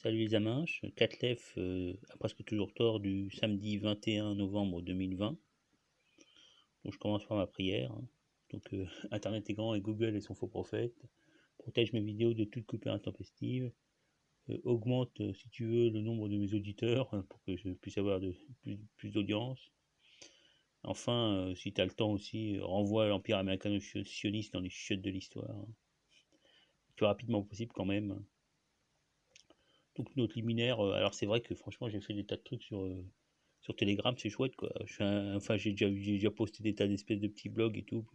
Salut les aminches, Catlef a presque toujours tort du samedi 21 novembre 2020. Donc je commence par ma prière. Donc Internet est grand et Google est son faux prophète. Protège mes vidéos de toute coupure intempestive. Augmente, si tu veux, le nombre de mes auditeurs pour que je puisse avoir plus d'audience. Enfin, si tu as le temps aussi, renvoie l'Empire américano-sioniste dans les chiottes de l'histoire. Le plus rapidement possible quand même. Donc notre liminaire, alors c'est vrai que franchement j'ai fait des tas de trucs sur Telegram, c'est chouette quoi. Enfin j'ai déjà posté des tas d'espèces de petits blogs et tout.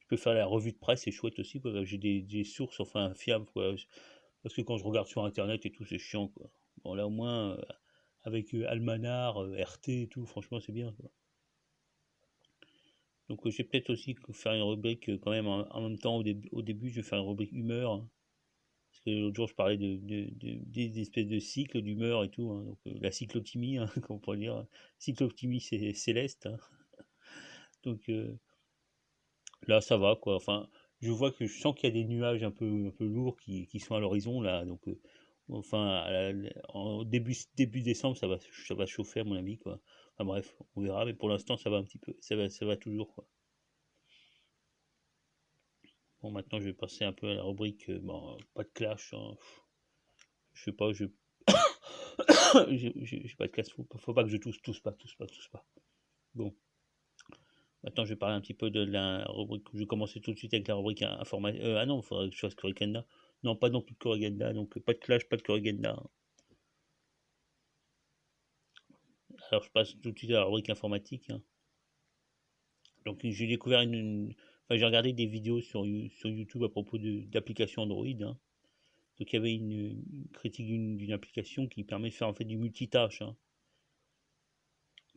Je peux faire la revue de presse, c'est chouette aussi quoi. J'ai des sources enfin fiables quoi. Parce que quand je regarde sur internet et tout, c'est chiant quoi. Bon là au moins avec Almanar, RT et tout, franchement c'est bien quoi. Donc j'ai peut-être aussi faire une rubrique quand même en même temps au début je vais faire une rubrique humeur. Parce que l'autre jour, je parlais des espèces de cycles d'humeur et tout. Donc, la cyclotimie, comme on pourrait dire. Cyclotimie céleste. Donc, là, ça va, quoi. Enfin, je sens qu'il y a des nuages un peu lourds qui sont à l'horizon, là. Donc, enfin, en début décembre, ça va chauffer, à mon avis, quoi. Enfin, bref, on verra. Mais pour l'instant, ça va un petit peu. Ça va toujours, quoi. Bon, maintenant, je vais passer un peu à la rubrique. Bon, pas de clash. Je sais pas, j'ai pas de classe, faut pas que je tousse pas. Bon, maintenant je vais parler un petit peu de la rubrique. Je vais commencer tout de suite avec la rubrique informatique. Ah non, il faudrait que je fasse Corrigenda. Non, pas non plus de Corrigenda, donc pas de clash, pas de Corrigenda. Alors je passe tout de suite à la rubrique informatique. Donc j'ai découvert enfin, j'ai regardé des vidéos sur YouTube à propos d'applications Android. Donc il y avait une critique d'une application qui permet de faire en fait du multitâche.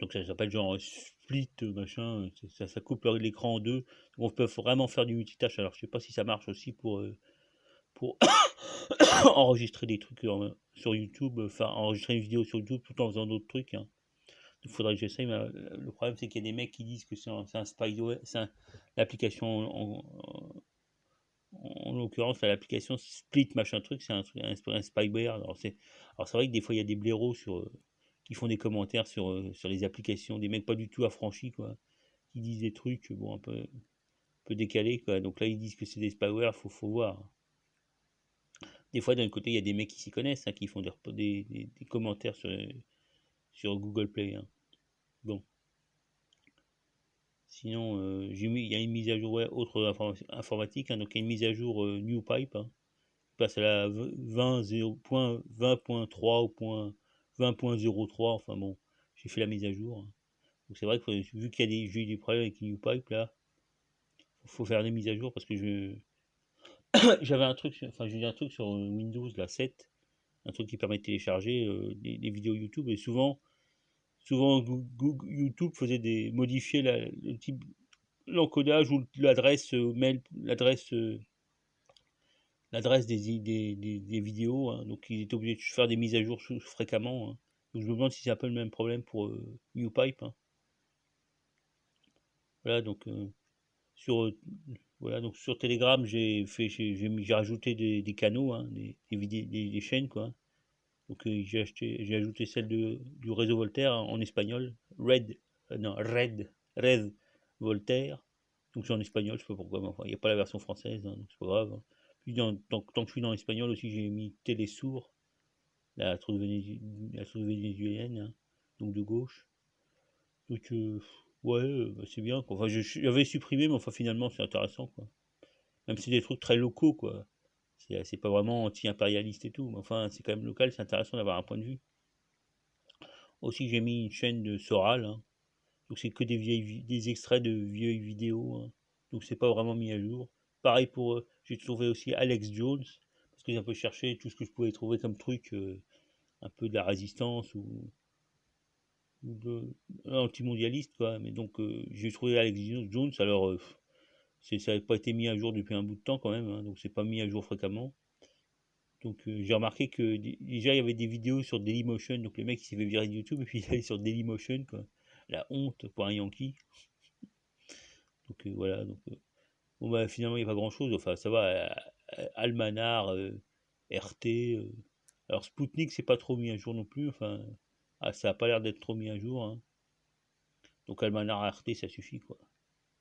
Donc ça s'appelle genre split, machin, ça coupe l'écran en deux. Donc on peut vraiment faire du multitâche. Alors je sais pas si ça marche aussi pour enregistrer des trucs sur YouTube, enfin enregistrer une vidéo sur YouTube tout en faisant d'autres trucs. Il faudrait que j'essaye, mais le problème c'est qu'il y a des mecs qui disent que c'est un spyware, l'application en l'occurrence l'application Split machin truc, c'est un spyware. Alors c'est vrai que des fois il y a des blaireaux qui font des commentaires sur les applications, des mecs pas du tout affranchis quoi, qui disent des trucs bon un peu décalés quoi. Donc là ils disent que c'est des spyware, faut voir. Des fois d'un côté il y a des mecs qui s'y connaissent, qui font des commentaires sur Google Play. Bon, sinon il y a une mise à jour autre informatique, donc il y a une mise à jour New Pipe. Passe à la 20.20.3 ou point 20.03, enfin bon, j'ai fait la mise à jour. Donc c'est vrai que vu qu'il y a j'ai eu des problèmes avec NewPipe là, faut faire des mises à jour parce que j'avais un truc, enfin j'ai un truc sur Windows la 7, un truc qui permet de télécharger des vidéos YouTube et souvent YouTube faisait modifier le type l'encodage ou l'adresse mail, l'adresse des vidéos, donc ils étaient obligés de faire des mises à jour fréquemment. Donc je me demande si c'est un peu le même problème pour NewPipe. Voilà, donc sur voilà, donc sur Telegram, j'ai rajouté des canaux, des chaînes quoi. Donc j'ai ajouté celle du réseau Voltaire en espagnol, Red Voltaire. Donc c'est en espagnol, je sais pas pourquoi, mais enfin, il n'y a pas la version française, donc c'est pas grave. Puis tant que je suis dans l'espagnol aussi, j'ai mis Télésour, la truc, la truc vénézuélienne, donc de gauche. Donc ouais, bah, c'est bien. Quoi. Enfin, j'avais supprimé, mais enfin finalement c'est intéressant quoi. Même si c'est des trucs très locaux quoi. C'est pas vraiment anti-impérialiste et tout, mais enfin c'est quand même local, c'est intéressant d'avoir un point de vue. Aussi j'ai mis une chaîne de Soral, donc c'est que des extraits de vieilles vidéos, donc c'est pas vraiment mis à jour. Pareil pour, j'ai trouvé aussi Alex Jones, parce que j'ai un peu cherché tout ce que je pouvais trouver comme truc, un peu de la résistance ou de antimondialiste quoi. Mais donc j'ai trouvé Alex Jones, alors ça n'avait pas été mis à jour depuis un bout de temps quand même, donc c'est pas mis à jour fréquemment. Donc j'ai remarqué que déjà il y avait des vidéos sur Dailymotion, donc le mec il s'est fait virer de YouTube et puis il allait sur Dailymotion quoi. La honte pour un Yankee. Donc voilà, donc bon bah finalement il n'y a pas grand chose, enfin ça va, Almanar, RT, Alors Spoutnik, c'est pas trop mis à jour non plus, enfin, ça a pas l'air d'être trop mis à jour, hein. Donc Almanar RT, ça suffit, quoi,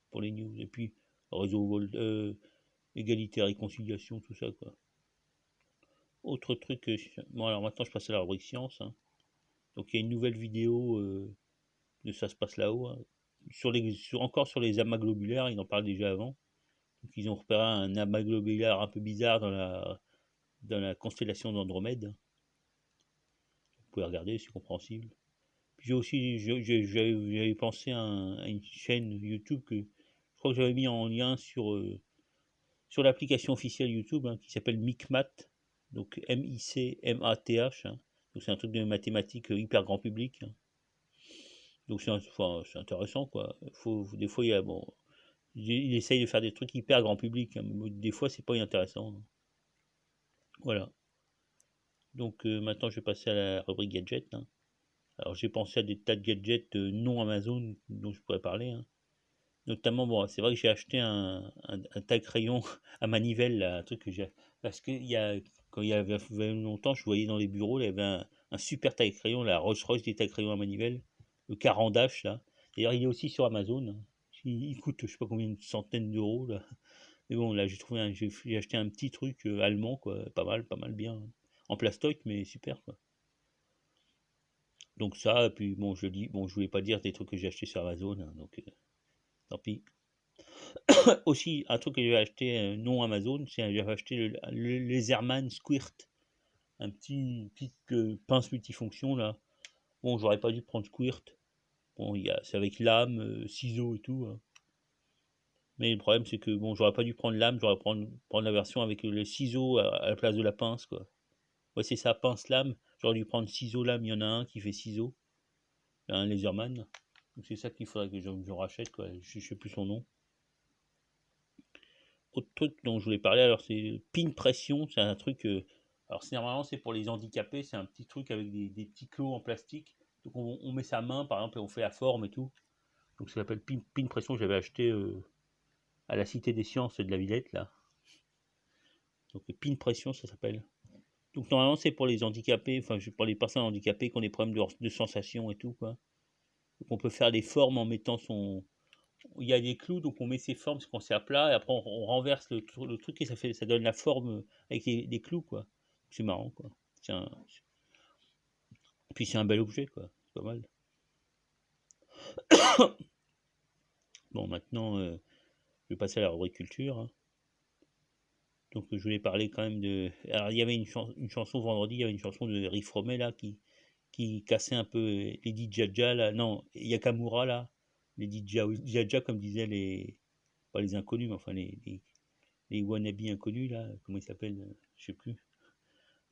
pour les news. Et puis, réseau égalité, réconciliation, tout ça, quoi. Autre truc, bon, alors maintenant je passe à la rubrique science, hein. Donc il y a une nouvelle vidéo de Ça se passe là-haut, hein. Encore sur les amas globulaires, ils en parlent déjà avant. Donc ils ont repéré un amas globulaire un peu bizarre dans la constellation d'Andromède. Vous pouvez regarder, c'est compréhensible. Puis j'ai aussi, j'avais pensé à une chaîne YouTube que je crois que j'avais mis en lien sur l'application officielle YouTube, hein, qui s'appelle Micmat, donc MICMATH, hein. Donc c'est un truc de mathématiques hyper grand public, hein. Donc enfin, c'est intéressant, quoi. Des fois, bon, il essaye de faire des trucs hyper grand public, hein, mais des fois c'est pas inintéressant, hein. Voilà. Donc maintenant je vais passer à la rubrique gadget, hein. Alors j'ai pensé à des tas de gadgets non Amazon dont je pourrais parler, hein. Notamment, bon, c'est vrai que j'ai acheté un taille-crayon à manivelle, là, un truc que j'ai. Parce que quand il y avait longtemps, je voyais dans les bureaux, il y avait un super taille-crayon, la Rolls-Royce des taille-crayons à manivelle, le Carandache, là. D'ailleurs, il est aussi sur Amazon, hein. Il coûte, je sais pas combien, une centaine d'euros, là. Mais bon, là, j'ai acheté un petit truc allemand, quoi. Pas mal bien, hein. En plastoc, mais super, quoi. Donc ça, et puis bon, bon, je voulais pas dire des trucs que j'ai acheté sur Amazon, hein, donc tant pis. Aussi, un truc que j'ai acheté non Amazon, c'est j'avais acheté le Laserman Squirt, un petit pince multifonction là. Bon, j'aurais pas dû prendre Squirt. Bon, c'est avec lame, ciseaux et tout, hein. Mais le problème c'est que bon, j'aurais pas dû prendre lame, prendre la version avec les ciseaux à la place de la pince, quoi. Ouais, c'est ça, pince lame. J'aurais dû prendre ciseaux lame. Il y en a un qui fait ciseaux, un Laserman. Donc c'est ça qu'il faudrait que je rachète, quoi. Je sais plus son nom. Autre truc dont je voulais parler, alors c'est pin pression, c'est un truc. Alors normalement c'est pour les handicapés, c'est un petit truc avec des petits clous en plastique. Donc on met sa main par exemple et on fait la forme et tout. Donc ça s'appelle pin pression, j'avais acheté à la Cité des Sciences de la Villette là. Donc pin pression ça s'appelle. Donc normalement c'est pour les handicapés, enfin pour les personnes handicapées qui ont des problèmes de sensation et tout, quoi. Donc on peut faire des formes en mettant il y a des clous, donc on met ses formes, quand c'est à plat, et après on renverse le truc et ça donne la forme avec des clous, quoi. C'est marrant, quoi. Puis c'est un bel objet, quoi. C'est pas mal. Bon, maintenant, je vais passer à la rubrique culture, hein. Donc je voulais parler quand même de. Alors il y avait une chanson vendredi, il y avait une chanson de Riff Romet là qui cassait un peu Lady Jaja là, non, Yakamura là, Lady Jaja comme disaient pas les inconnus, mais enfin les wannabes inconnus là, comment ils s'appellent, je sais plus.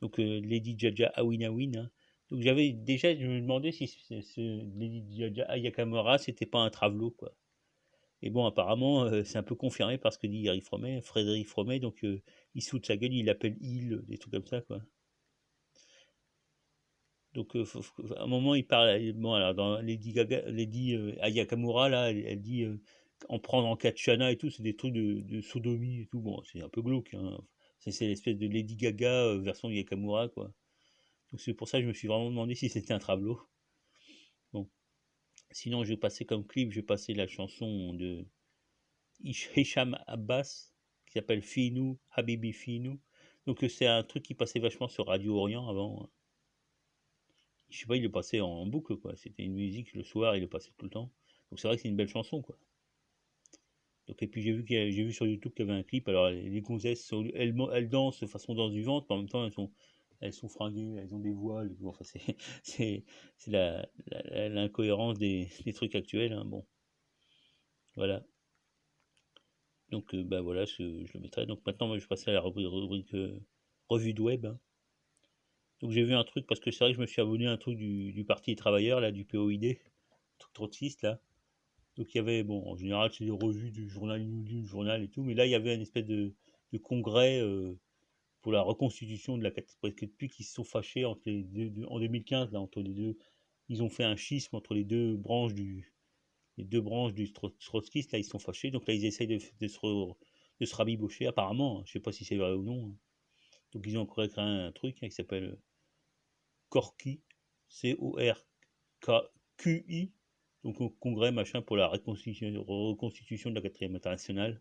Donc Lady Jaja Awin, hein. Donc je me demandais si Lady Jaja Ayakamura c'était pas un travelot, quoi. Et bon, apparemment c'est un peu confirmé par ce que dit Frédéric Fromet, donc il se fout de sa gueule, il l'appelle il, des trucs comme ça, quoi. Donc à un moment il parle, bon alors dans Lady Ayakamura là, elle dit en prendre en Katchana et tout, c'est des trucs de sodomie et tout, bon c'est un peu glauque, hein. C'est l'espèce de Lady Gaga version Yakamura, quoi. Donc c'est pour ça que je me suis vraiment demandé si c'était un travelot. Bon. Sinon, je vais passer comme clip, je vais passer la chanson de Hicham Abbas, qui s'appelle Finou, Habibi Finou. Donc c'est un truc qui passait vachement sur Radio Orient avant, hein. Je sais pas, il le passait en boucle, quoi. C'était une musique, le soir, il le passait tout le temps. Donc c'est vrai que c'est une belle chanson, quoi. Donc, et puis j'ai vu sur YouTube qu'il y avait un clip. Alors les gonzesses, elles dansent de façon danse du ventre, mais en même temps elles sont fringuées, elles ont des voiles. Enfin c'est l'incohérence des trucs actuels, hein. Bon, voilà. Donc bah voilà, je le mettrai. Donc maintenant moi, je vais passer à la rubrique revue de web, hein. Donc j'ai vu un truc parce que c'est vrai que je me suis abonné à un truc du Parti des travailleurs là, du POID, truc trotskiste là. Donc il y avait, bon, en général, c'est des revues du journal du journal et tout, mais là, il y avait une espèce de congrès pour la reconstitution de la catégorie depuis qui se sont fâchés entre en 2015, là, entre les deux. Ils ont fait un schisme entre les deux branches du trotskiste, là, ils se sont fâchés, donc là, ils essayent de se rabibocher, apparemment, hein. Je sais pas si c'est vrai ou non, hein. Donc ils ont créé un truc, hein, qui s'appelle Corqui, C-O-R-Q-I, donc au congrès machin pour la reconstitution de la 4e internationale.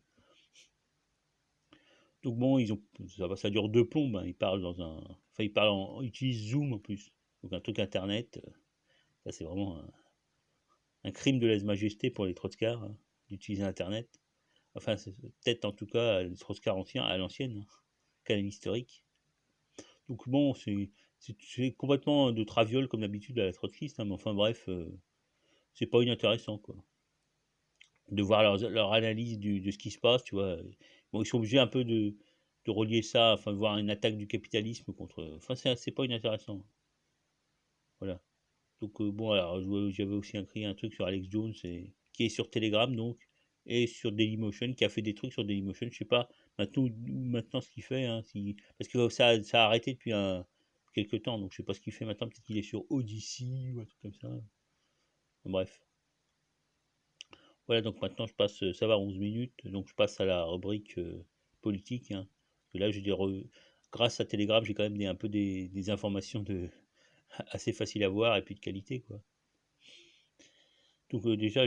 Donc bon, ça dure 2 plombes, hein. Ils parlent ils utilisent Zoom en plus, donc un truc internet. Ça c'est vraiment un crime de lèse-majesté pour les trotskars, hein, d'utiliser internet. Enfin, c'est peut-être en tout cas les trotskars anciens à l'ancienne, hein, canal historique. Donc bon, c'est complètement de traviole comme d'habitude à la trotskiste, hein, mais enfin bref, c'est pas inintéressant quoi. De voir leur analyse de ce qui se passe, tu vois. Bon, ils sont obligés un peu de relier ça, enfin de voir une attaque du capitalisme contre. Enfin, c'est pas inintéressant. Voilà. Donc bon, alors j'avais aussi écrit un truc sur Alex Jones qui est sur Telegram donc et sur Dailymotion qui a fait des trucs sur Dailymotion. Je sais pas maintenant ce qu'il fait, hein, parce que ça a arrêté depuis quelques temps, donc je sais pas ce qu'il fait maintenant. Peut-être qu'il est sur Odyssey ou un truc comme ça. Bref. Voilà, donc maintenant je passe, ça va 11 minutes, donc je passe à la rubrique politique, hein. Parce que là, grâce à Telegram, j'ai quand même un peu des informations assez faciles à voir et puis de qualité, quoi. Donc déjà,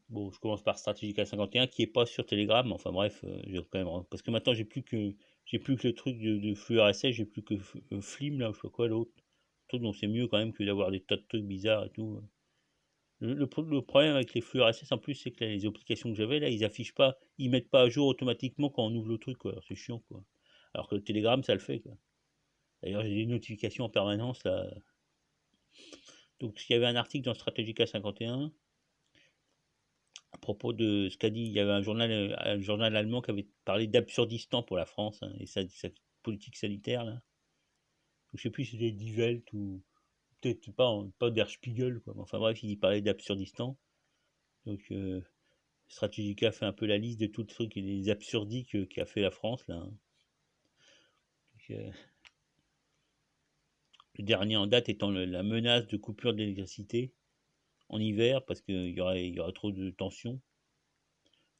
bon, je commence par Strategica 51 qui est pas sur Telegram, enfin bref, j'ai quand même, parce que maintenant j'ai plus que le truc de flux RSS, j'ai plus que Flim là, ou je sais pas quoi l'autre. Truc dont c'est mieux quand même que d'avoir des tas de trucs bizarres et tout. Le problème avec les flux RSS en plus, c'est que les applications que j'avais là, ils mettent pas à jour automatiquement quand on ouvre le truc, quoi. Alors, c'est chiant, quoi. Alors que le Telegram, ça le fait, quoi. D'ailleurs, j'ai des notifications en permanence là. Donc, il y avait un article dans Strategica 51 à propos de ce qu'a dit. Il y avait un journal allemand qui avait parlé d'absurdistan pour la France, hein, et sa politique sanitaire là. Donc, je sais plus si c'était Die Welt ou peut-être pas Der Spiegel, quoi. Enfin bref, il parlait d'absurdistan. Donc Strategica fait un peu la liste de tous les trucs et des absurdies qu'a fait la France là, hein. Donc, le dernier en date étant la menace de coupure d'électricité en hiver parce qu'il y aurait trop de tensions.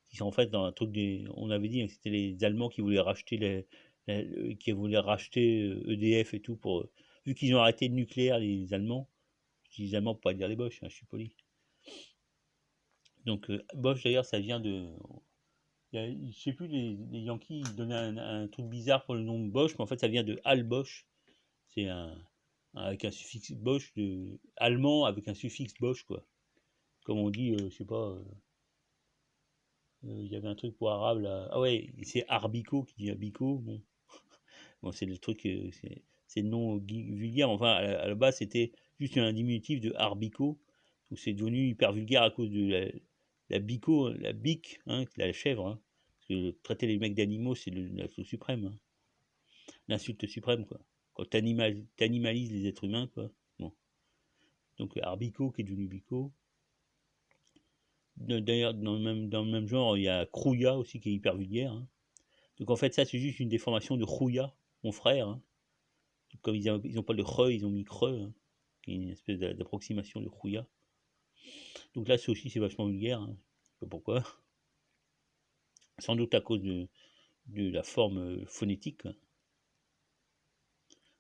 Qui sont en fait dans un truc on avait dit, hein, que c'était les Allemands qui voulaient racheter EDF et tout vu qu'ils ont arrêté le nucléaire, les Allemands. Je dis les Allemands pour pas dire les Boches, hein, je suis poli. Donc Bosch d'ailleurs ça vient de. Je sais plus, les Yankees ils donnaient un truc bizarre pour le nom de Bosch, mais en fait ça vient de Al Bosch. C'est avec un suffixe Bosch, allemand avec un suffixe Bosch, quoi. Comme on dit, je sais pas, il y avait un truc pour arabe là. Ah ouais, c'est Arbico qui dit Abico. Bon, c'est le truc, c'est le nom vulgaire. Enfin, à la base, c'était juste un diminutif de Arbico. Donc c'est devenu hyper vulgaire à cause de la bico, la bique, hein, la chèvre, hein. Parce que traiter les mecs d'animaux, c'est l'insulte suprême, hein. L'insulte suprême, quoi. Quand t'animalises les êtres humains, quoi. Bon. Donc Arbico qui est devenu bico. D'ailleurs, dans le même genre, il y a Crouilla aussi qui est hyper vulgaire, hein. Donc en fait, ça, c'est juste une déformation de Crouilla, mon frère, hein. Comme ils ont pas le re, ils ont mis creux, hein, qui est une espèce d'approximation de Crouilla. Donc là, c'est vachement vulgaire, hein. Je sais pas pourquoi. Sans doute à cause de la forme phonétique, hein.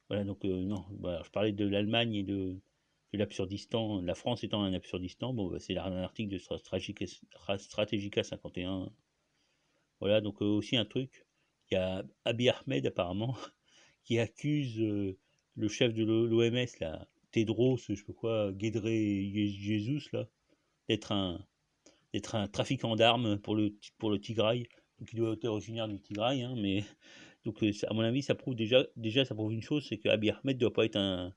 Voilà, donc non, voilà, je parlais de l'Allemagne et de l'Absurdistan, la France étant un Absurdistan. Bon, bah, c'est un article de Strategica 51. Voilà, donc aussi un truc, il y a Abiy Ahmed apparemment qui accuse le chef de l'OMS, là, Tedros, je sais pas quoi, Jesus, là, d'être un trafiquant d'armes pour le Tigray. Donc il doit être originaire du Tigray, hein, mais donc à mon avis, ça prouve déjà ça prouve une chose, c'est que Abiy Ahmed doit pas être un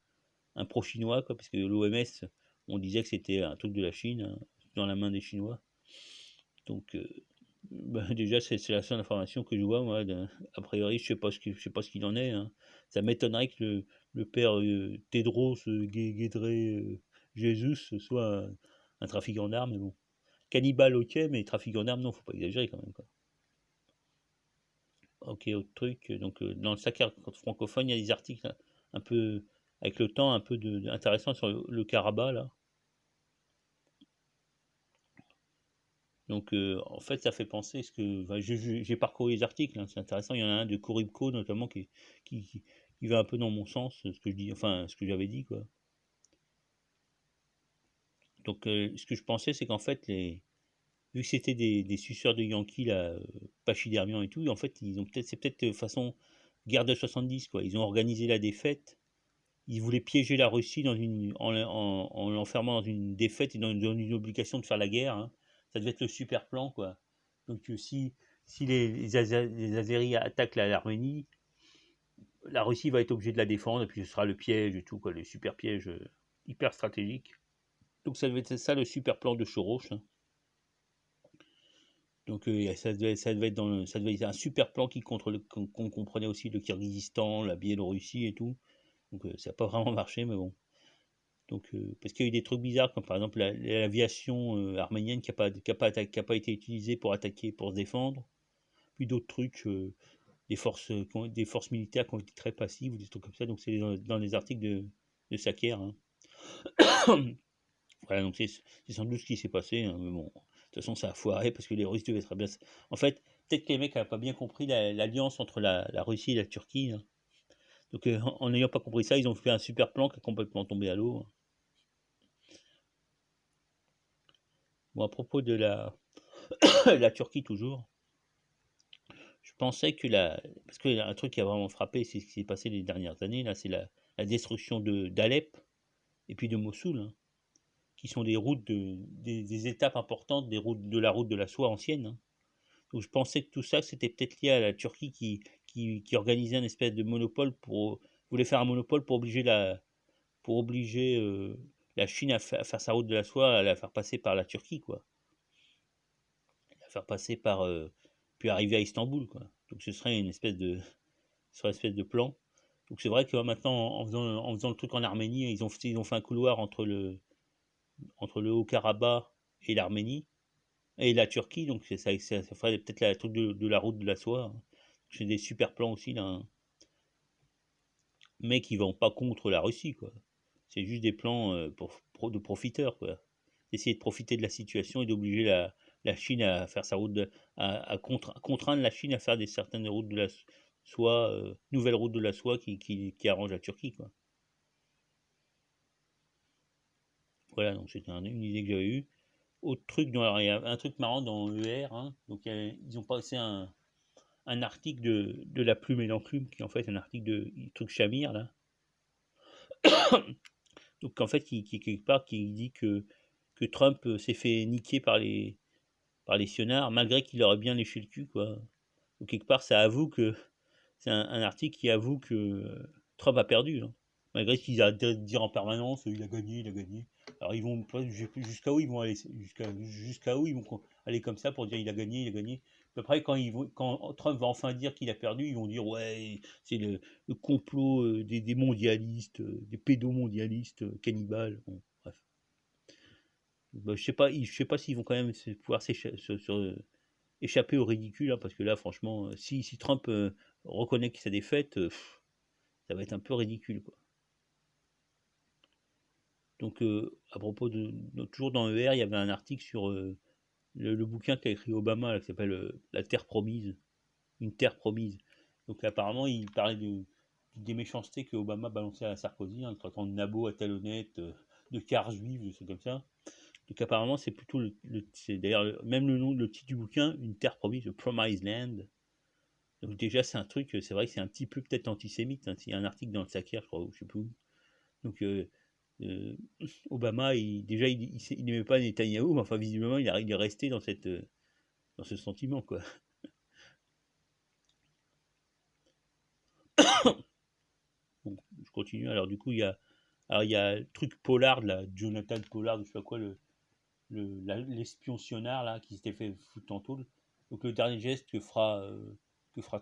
pro-chinois, quoi, parce que l'OMS, on disait que c'était un truc de la Chine, hein, dans la main des Chinois. Donc bah, déjà, c'est la seule information que je vois, moi. A priori, je sais pas ce qu'il en est, hein. Ça m'étonnerait que le père Tedros Jesus soit un trafiquant d'armes, mais bon. Cannibale, ok, mais trafiquant d'armes, non, faut pas exagérer quand même, quoi. Ok, autre truc. Donc, dans le sac francophone, il y a des articles un peu, avec le temps, un peu intéressants sur le Karabakh, là. Donc, en fait, ça fait penser ce que. Enfin, j'ai parcouru les articles, hein, c'est intéressant. Il y en a un de Koribko, notamment, qui il va un peu dans mon sens, ce que je dis, enfin, ce que j'avais dit, quoi. Donc, ce que je pensais, c'est qu'en fait, vu que c'était des suceurs de Yankees, là, pachydermiens et tout, en fait, c'est peut-être façon guerre de 70, quoi. Ils ont organisé la défaite. Ils voulaient piéger la Russie en l'enfermant dans une défaite et dans une obligation de faire la guerre, hein. Ça devait être le super plan, quoi. Donc, si les Azeris attaquent l'Arménie, la Russie va être obligée de la défendre, et puis ce sera le piège et tout, quoi, le super piège hyper stratégique. Donc ça devait être ça le super plan de Choros, hein. Donc ça devait être ça devait être un super plan qu'on comprenait aussi le Kirghizistan, la Biélorussie et tout. Donc ça n'a pas vraiment marché, mais bon. Donc parce qu'il y a eu des trucs bizarres, comme par exemple l'aviation arménienne qui a pas été utilisée pour attaquer, pour se défendre. Puis d'autres trucs, des forces militaires qui ont été très passives ou des trucs comme ça. Donc c'est dans les articles de Saker, hein. Voilà, donc c'est sans doute ce qui s'est passé, hein, mais bon, de toute façon, ça a foiré parce que les Russes devaient très bien. En fait, peut-être que les mecs n'avaient pas bien compris l'alliance entre la Russie et la Turquie, hein. Donc, en n'ayant pas compris ça, ils ont fait un super plan qui est complètement tombé à l'eau, hein. Bon, à propos de la Turquie, toujours, je pensais que parce que un truc qui a vraiment frappé, c'est ce qui s'est passé les dernières années, là, c'est la destruction d'Alep et puis de Mossoul, hein, qui sont des routes des étapes importantes de la route de la soie ancienne, hein. Donc je pensais que tout ça, c'était peut-être lié à la Turquie qui organisait un espèce de monopole voulait faire un monopole pour obliger la Chine à faire sa route de la soie, à la faire passer par la Turquie, quoi. La faire passer puis arriver à Istanbul, quoi. Donc ce serait une espèce de plan. Donc c'est vrai que maintenant, en faisant le truc en Arménie, ils ont fait un couloir entre le Haut-Karabakh et l'Arménie et la Turquie, donc ça ferait peut-être la truc de la route de la soie, hein. C'est des super plans aussi, là, hein. Mais qui vont pas contre la Russie, quoi. C'est juste des plans de profiteurs, quoi. Essayer de profiter de la situation et d'obliger la Chine à faire sa route contraindre la Chine à faire certaines routes de la soie, nouvelles routes de la soie qui arrangent la Turquie, quoi. Voilà, donc c'était une idée que j'avais eue. Autre truc, alors, il y a un truc marrant dans ER, hein. Donc ils ont passé un article de la plume et l'enclume, qui est en fait un article de truc Chamir, là. Donc en fait, quelque part, qui dit que Trump s'est fait niquer par les sionards, malgré qu'il aurait bien léché le cul, quoi. Donc quelque part, ça avoue que c'est un article qui avoue que Trump a perdu, hein. Malgré qu'ils a de dire en permanence, il a gagné, il a gagné. Alors ils vont jusqu'à où ils vont aller, jusqu'à où ils vont aller comme ça pour dire il a gagné, il a gagné. Puis après, quand Trump va enfin dire qu'il a perdu, ils vont dire ouais, c'est le complot des mondialistes, des pédomondialistes cannibales. Bon, bref. Bah, je sais pas s'ils vont quand même pouvoir échapper au ridicule, hein, parce que là, franchement, si Trump reconnaît que sa défaite, ça va être un peu ridicule, quoi. Donc, à propos toujours dans ER, il y avait un article sur le bouquin qu'a écrit Obama, là, qui s'appelle La Terre Promise, une Terre Promise. Donc, apparemment, il parlait des méchancetés que Obama balançait à Sarkozy, hein, le traitant de nabot à talonnette, de cars juives, des trucs comme ça. Donc, apparemment, c'est plutôt c'est d'ailleurs même le nom, le titre du bouquin, Une Terre Promise, The Promised Land. Donc, déjà, c'est un truc, c'est vrai que c'est un petit peu peut-être antisémite, hein. Il y a un article dans le Saker, je crois, ou je sais plus où. Donc, euh, Obama, déjà, il n'aimait pas Netanyahou, mais enfin, visiblement, il est resté dans ce sentiment, quoi. Bon, je continue. Alors, du coup, il y a le truc Pollard, là, Jonathan Pollard, je sais pas quoi, l'espion sionard, là, qui s'était fait foutre en tôle. Donc, le dernier geste que fera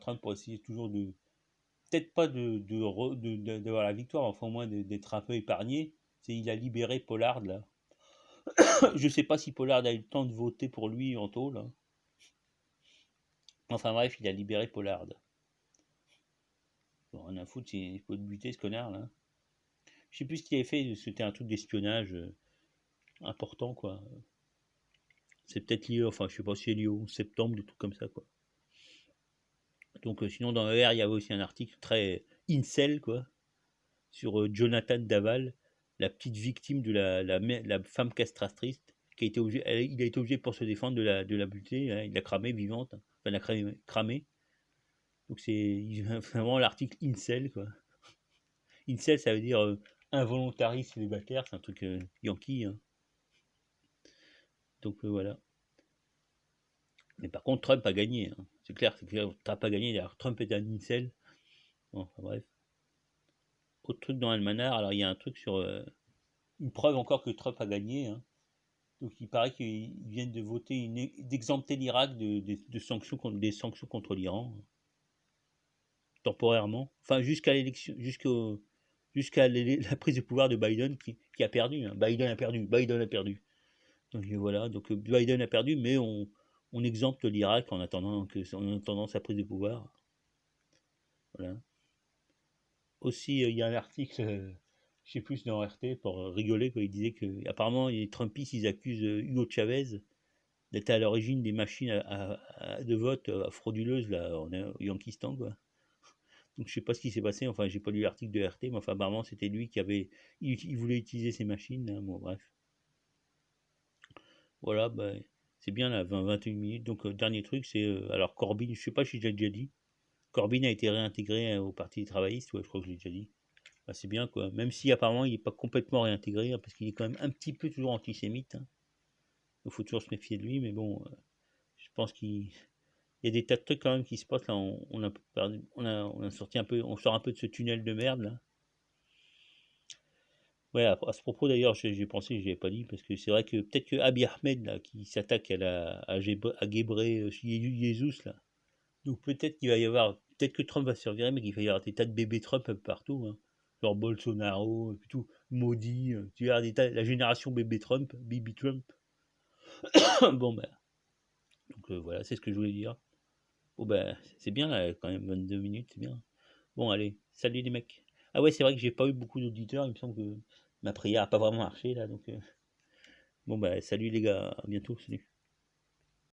Trump pour essayer toujours peut-être pas d'avoir la victoire, mais enfin, au moins d'être un peu épargné, c'est il a libéré Pollard, là. Je sais pas si Pollard a eu le temps de voter pour lui en tôle, hein. Enfin bref, il a libéré Pollard. Bon, rien à foutre, il faut te buter ce connard là. Je sais plus ce qu'il avait fait, c'était un truc d'espionnage important, quoi. C'est peut-être lié, enfin je sais pas si c'est lié au 11 septembre, des trucs comme ça, quoi. Donc sinon dans ER, il y avait aussi un article incel, quoi, sur Jonathan Daval, la petite victime de la femme castratrice, qui a été obligé, il a été obligé pour se défendre de la buter, hein, il l'a cramée vivante, enfin, il l'a cramée. Donc c'est vraiment l'article incel, quoi. Incel, ça veut dire involontariste célibataire, c'est un truc yankee, hein. Donc voilà. Mais par contre, Trump a gagné, hein. C'est clair, Trump a gagné. D'ailleurs, Trump est un incel. Bon, enfin, bref. Autre truc dans Almanar, alors il y a un truc sur une preuve encore que Trump a gagné, hein. Donc il paraît qu'ils viennent de voter d'exempter l'Irak de sanctions des sanctions contre l'Iran, temporairement. Enfin jusqu'à l'élection, jusqu'à la prise de pouvoir de Biden qui a perdu, hein. Biden a perdu. Biden a perdu. Donc voilà, donc Biden a perdu, mais on exempte l'Irak en attendant sa prise de pouvoir. Voilà. Aussi, il y a un article, je sais plus dans RT pour rigoler, quoi. Il disait que apparemment les Trumpistes ils accusent Hugo Chavez d'être à l'origine des machines de vote frauduleuses là en Yankistan, quoi. Donc je sais pas ce qui s'est passé, enfin j'ai pas lu l'article de RT, mais enfin apparemment c'était lui qui avait, il voulait utiliser ces machines, hein. Bon bref. Voilà, bah, c'est bien là, 21 minutes. Donc dernier truc, c'est alors Corbyn, je sais pas si j'ai déjà dit, Corbyn a été réintégré au Parti travailliste, ouais, je crois que je l'ai déjà dit. Bah, c'est bien quoi, même si apparemment il n'est pas complètement réintégré, hein, parce qu'il est quand même un petit peu toujours antisémite, hein. Il faut toujours se méfier de lui, mais bon, je pense qu'il y a des tas de trucs quand même qui se passent là. On a sorti un peu, on sort un peu de ce tunnel de merde là. Ouais, à ce propos d'ailleurs, j'ai pensé, je l'avais pas dit, parce que c'est vrai que peut-être que Abiy Ahmed là, qui s'attaque à Gebré Jesus là, donc peut-être qu'il va y avoir, peut-être que Trump va se faire virer, mais qu'il va y avoir des tas de bébés Trump un peu partout, hein. Genre Bolsonaro, et puis tout, maudit, tu vois, la génération bébé Trump, Bibi Trump. Bon ben, donc voilà, c'est ce que je voulais dire. Bon ben, c'est bien là, quand même, 22 minutes, c'est bien. Bon allez, salut les mecs. Ah ouais, c'est vrai que j'ai pas eu beaucoup d'auditeurs, il me semble que ma prière a pas vraiment marché là, donc bon ben, salut les gars, à bientôt, salut.